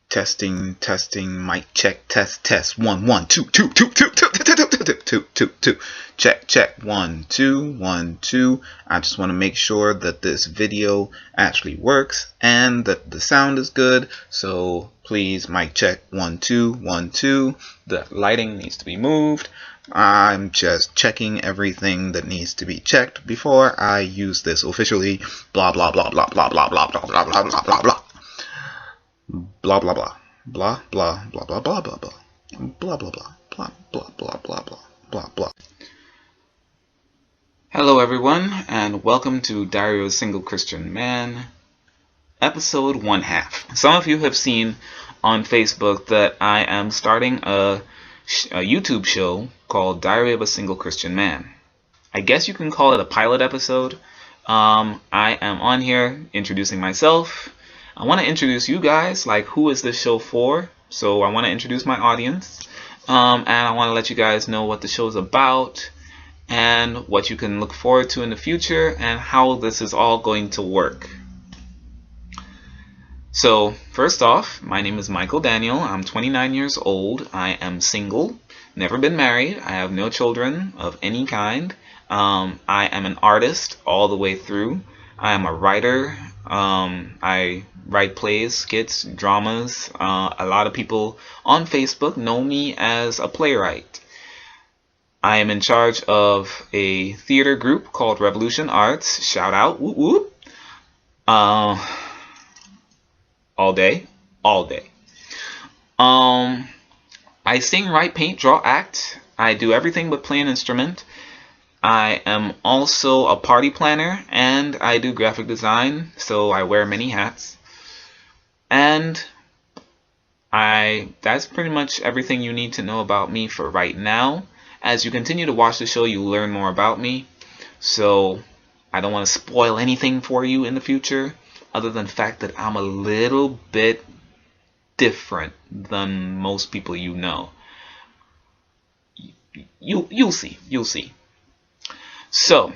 Testing, mic check, test, 1 1 2 2 2 2 2 2 2 2 check 1 2 1 2. I just want to make sure that this video actually works and that the sound is good. So please, mic check 1 2 1 2. The lighting needs to be moved. I'm just checking everything that needs to be checked before I use this officially. Blah blah blah blah blah blah blah blah blah blah blah blah blah. Blah blah blah blah blah blah blah blah blah blah blah blah blah blah blah blah blah blah blah. Hello everyone, and welcome to Diary of a Single Christian Man, episode 1/2. Some of you have seen on Facebook that I am starting a YouTube show called Diary of a Single Christian Man. I guess you can call it a pilot episode. I am on here introducing myself. I want to introduce you guys, like who is this show for? So I want to introduce my audience, and I want to let you guys know what the show is about and what you can look forward to in the future and how this is all going to work. So first off, my name is Michael Daniel. I'm 29 years old. I am single, never been married. I have no children of any kind. I am an artist all the way through. I am a writer. I write plays, skits, dramas. A lot of people on Facebook know me as a playwright. I am in charge of a theater group called Revolution Arts. Shout out, whoop whoop. All day. I sing, write, paint, draw, act. I do everything but play an instrument. I am also a party planner, and I do graphic design, so I wear many hats. And that's pretty much everything you need to know about me for right now. As you continue to watch the show, you learn more about me. So I don't want to spoil anything for you in the future, other than the fact that I'm a little bit different than most people you know. You'll see. So,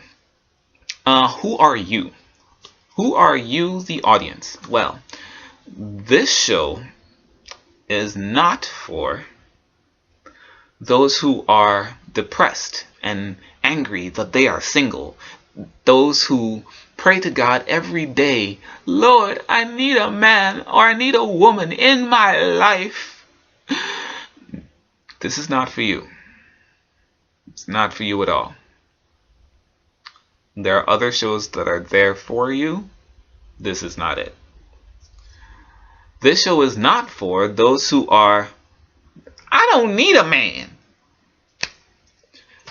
who are you? Who are you, the audience? Well, this show is not for those who are depressed and angry that they are single. Those who pray to God every day, Lord, I need a man or I need a woman in my life. This is not for you. It's not for you at all. There are other shows that are there for you. This is not it. This show is not for those who are, I don't need a man.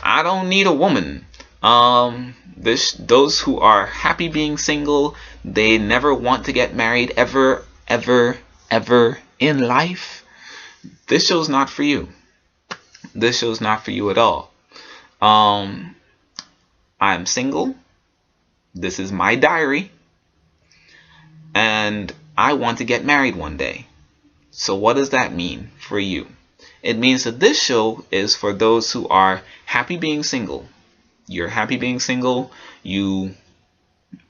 I don't need a woman. Those who are happy being single, they never want to get married ever in life. This show's not for you. This show's not for you at all. I'm single. This is my diary. And I want to get married one day. So what does that mean for you? It means that this show is for those who are happy being single. You're happy being single. You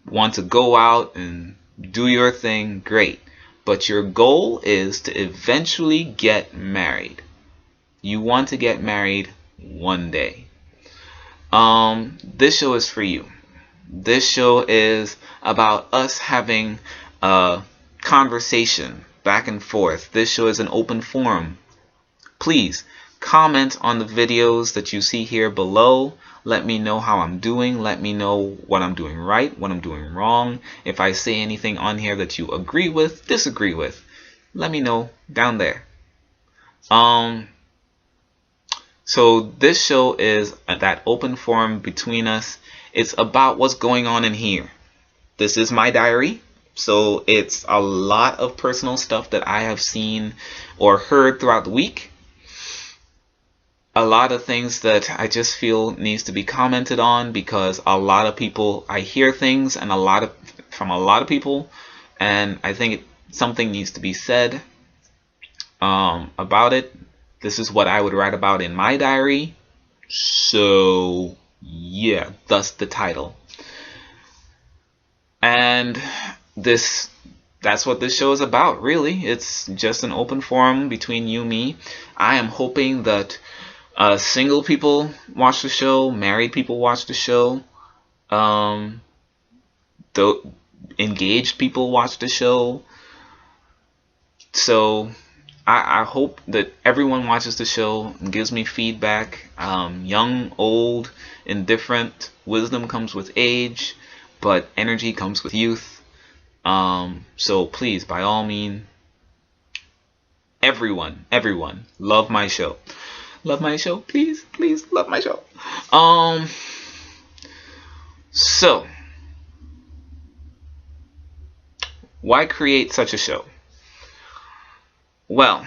want to go out and do your thing. Great. But your goal is to eventually get married. You want to get married one day. This show is for you. This show is about us having a conversation back and forth. This show is an open forum. Please comment on the videos that you see here below. Let me know how I'm doing. Let me know what I'm doing right, what I'm doing wrong. If I say anything on here that you agree with, disagree with, let me know down there. So this show is that open forum between us. It's about what's going on in here. This is my diary. So it's a lot of personal stuff that I have seen or heard throughout the week. A lot of things that I just feel needs to be commented on, because a lot of people, I hear things and from a lot of people, and I think something needs to be said about it. This is what I would write about in my diary. So yeah, thus the title. And this that's what this show is about, really. It's just an open forum between you and me. I am hoping that single people watch the show, married people watch the show, the engaged people watch the show. So I hope that everyone watches the show and gives me feedback. Young, old, indifferent. Wisdom comes with age, but energy comes with youth. So please, by all means, everyone, love my show. Love my show, please, love my show. So, why create such a show? Well,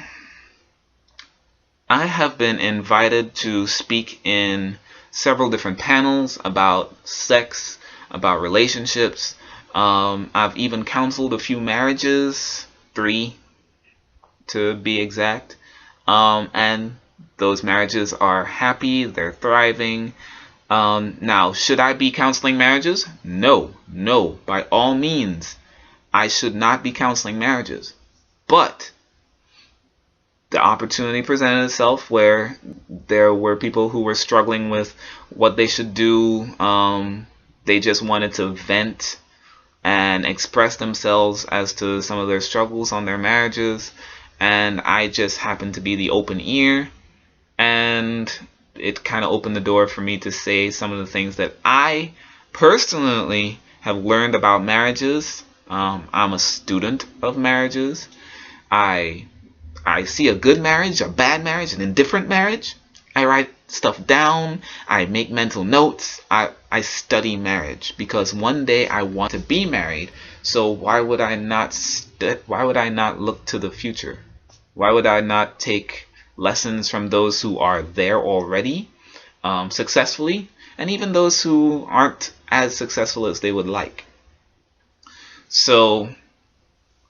I have been invited to speak in several different panels about sex, about relationships. I've even counseled a few marriages, 3 to be exact, and those marriages are happy, they're thriving. Now, should I be counseling marriages? No, by all means, I should not be counseling marriages. But the opportunity presented itself where there were people who were struggling with what they should do. They just wanted to vent and express themselves as to some of their struggles on their marriages, and I just happened to be the open ear, and it kind of opened the door for me to say some of the things that I personally have learned about marriages. I'm a student of marriages. I see a good marriage, a bad marriage, an indifferent marriage. I write stuff down. I make mental notes. I study marriage because one day I want to be married. So why would I not look to the future? Why would I not take lessons from those who are there already, successfully, and even those who aren't as successful as they would like? So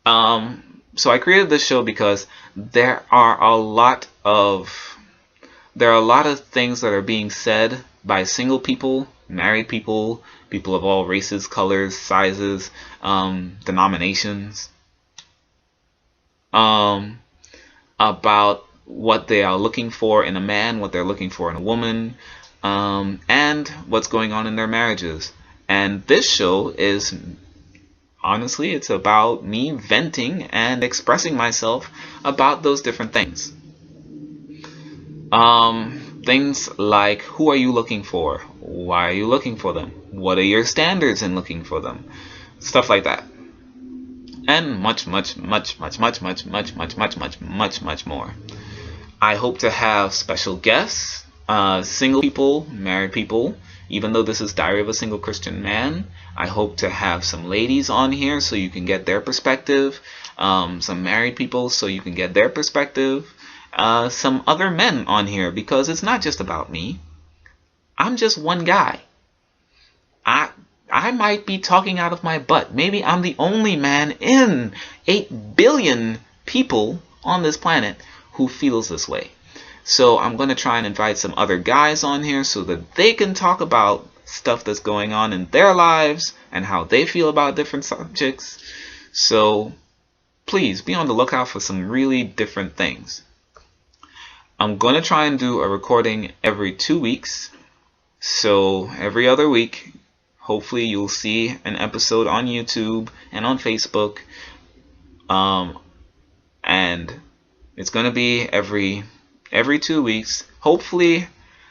I created this show because there are a lot of things that are being said by single people, married people, people of all races, colors, sizes, denominations, about what they are looking for in a man, what they're looking for in a woman, and what's going on in their marriages. And this show is, honestly, it's about me venting and expressing myself about those different things. Things like, who are you looking for? Why are you looking for them? What are your standards in looking for them? Stuff like that. And much more. I hope to have special guests, single people, married people. Even though this is Diary of a Single Christian Man, I hope to have some ladies on here so you can get their perspective. Some married people so you can get their perspective. Some other men on here, because it's not just about me. I'm just one guy. I might be talking out of my butt. Maybe I'm the only man in 8 billion people on this planet who feels this way. So I'm going to try and invite some other guys on here so that they can talk about stuff that's going on in their lives and how they feel about different subjects. So please be on the lookout for some really different things. I'm going to try and do a recording every 2 weeks. So every other week, hopefully you'll see an episode on YouTube and on Facebook. And it's going to be every 2 weeks. Hopefully,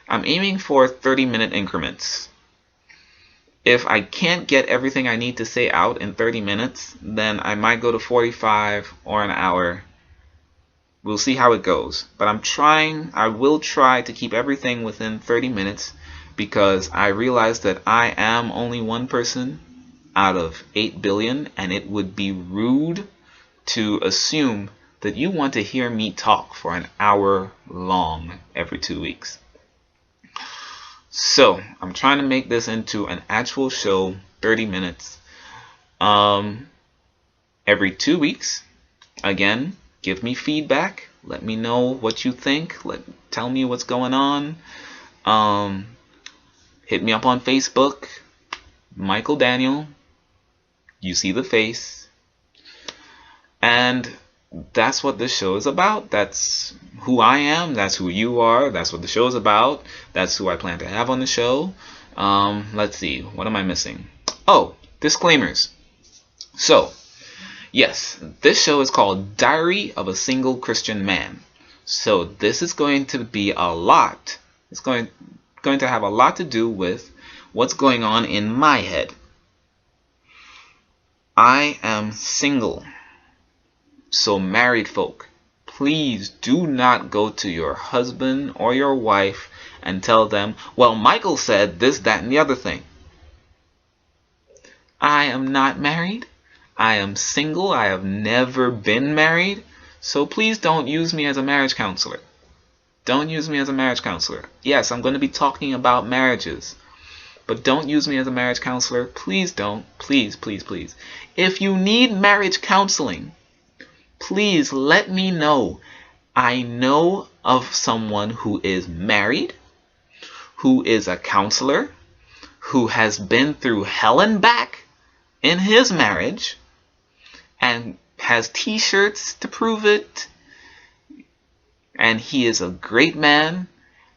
I'm aiming for 30-minute increments. If I can't get everything I need to say out in 30 minutes, then I might go to 45 or an hour. We'll see how it goes. But I will try to keep everything within 30 minutes because I realize that I am only one person out of 8 billion, and it would be rude to assume that you want to hear me talk for an hour long every 2 weeks. So I'm trying to make this into an actual show, 30 minutes, every 2 weeks. Again, give me feedback. Let me know what you think. Tell me what's going on. Hit me up on Facebook, Michael Daniel. You see the face. And that's what this show is about. That's who I am. That's who you are. That's what the show is about. That's who I plan to have on the show. Let's see. What am I missing? Oh, disclaimers. So, yes, this show is called Diary of a Single Christian Man. So this is going to be a lot. It's going to have a lot to do with what's going on in my head. I am single. So married folk, please do not go to your husband or your wife and tell them, well, Michael said this, that, and the other thing. I am not married. I am single. I have never been married. So please don't use me as a marriage counselor. Don't use me as a marriage counselor. Yes, I'm going to be talking about marriages. But don't use me as a marriage counselor. Please don't. Please, please, please. If you need marriage counseling, please let me know. I know of someone who is married, who is a counselor, who has been through hell and back in his marriage, and has t-shirts to prove it. And he is a great man.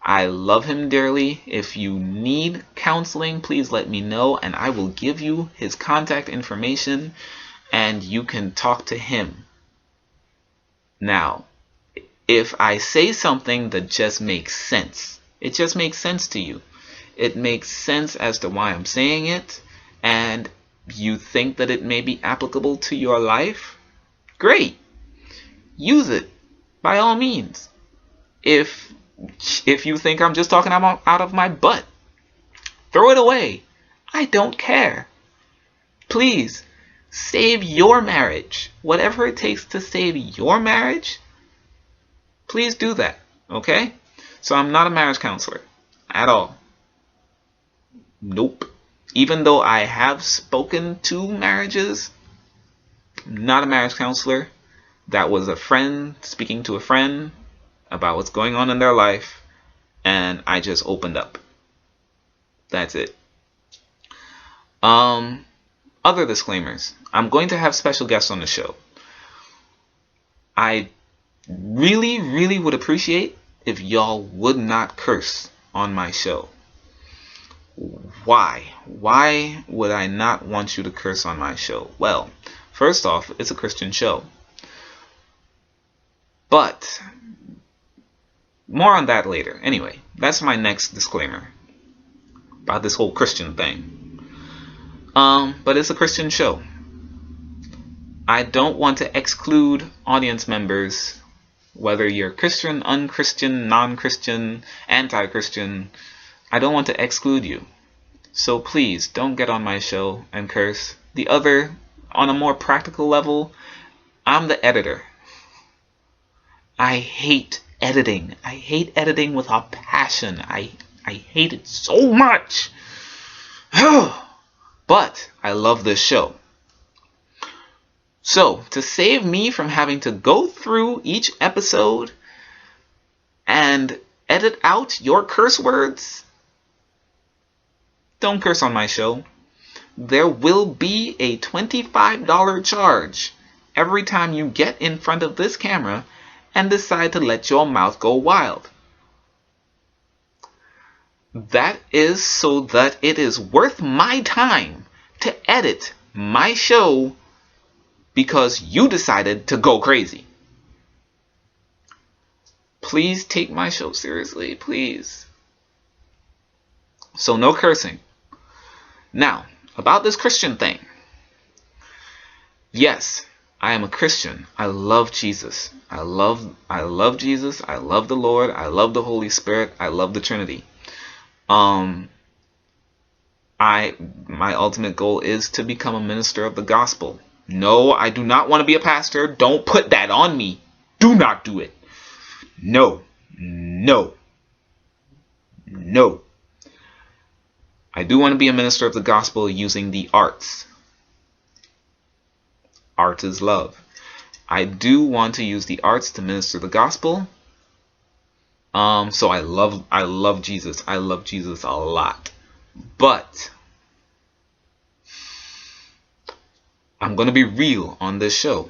I love him dearly. If you need counseling, please let me know, and I will give you his contact information, and you can talk to him. Now, if I say something that just makes sense, it just makes sense to you. It makes sense as to why I'm saying it, and you think that it may be applicable to your life, great. Use it, by all means. If you think I'm just talking out of my butt, throw it away. I don't care. Please, save your marriage. Whatever it takes to save your marriage, please do that, okay? So I'm not a marriage counselor at all. Nope. Even though I have spoken to marriages, not a marriage counselor. That was a friend speaking to a friend about what's going on in their life, and I just opened up. That's it. Other disclaimers. I'm going to have special guests on the show. I really, really would appreciate if y'all would not curse on my show. Why? Why would I not want you to curse on my show? Well, first off, it's a Christian show. But more on that later. Anyway, that's my next disclaimer about this whole Christian thing. But it's a Christian show. I don't want to exclude audience members, whether you're Christian, unchristian, non-Christian, anti-Christian. I don't want to exclude you. So please don't get on my show and curse. The other, on a more practical level, I'm the editor. I hate editing. I hate editing with a passion. I hate it so much. But I love this show. So, to save me from having to go through each episode and edit out your curse words, don't curse on my show. There will be a $25 charge every time you get in front of this camera and decide to let your mouth go wild. That is so that it is worth my time to edit my show because you decided to go crazy. Please take my show seriously, please. So no cursing. Now, about this Christian thing. Yes, I am a Christian. I love Jesus. I love Jesus. I love the Lord. I love the Holy Spirit. I love the Trinity. My ultimate goal is to become a minister of the gospel. No, I do not want to be a pastor. Don't put that on me. Do not do it. No. No. No. I do want to be a minister of the gospel using the arts. Art is love. I do want to use the arts to minister the gospel. So I love Jesus. I love Jesus a lot. But I'm going to be real on this show.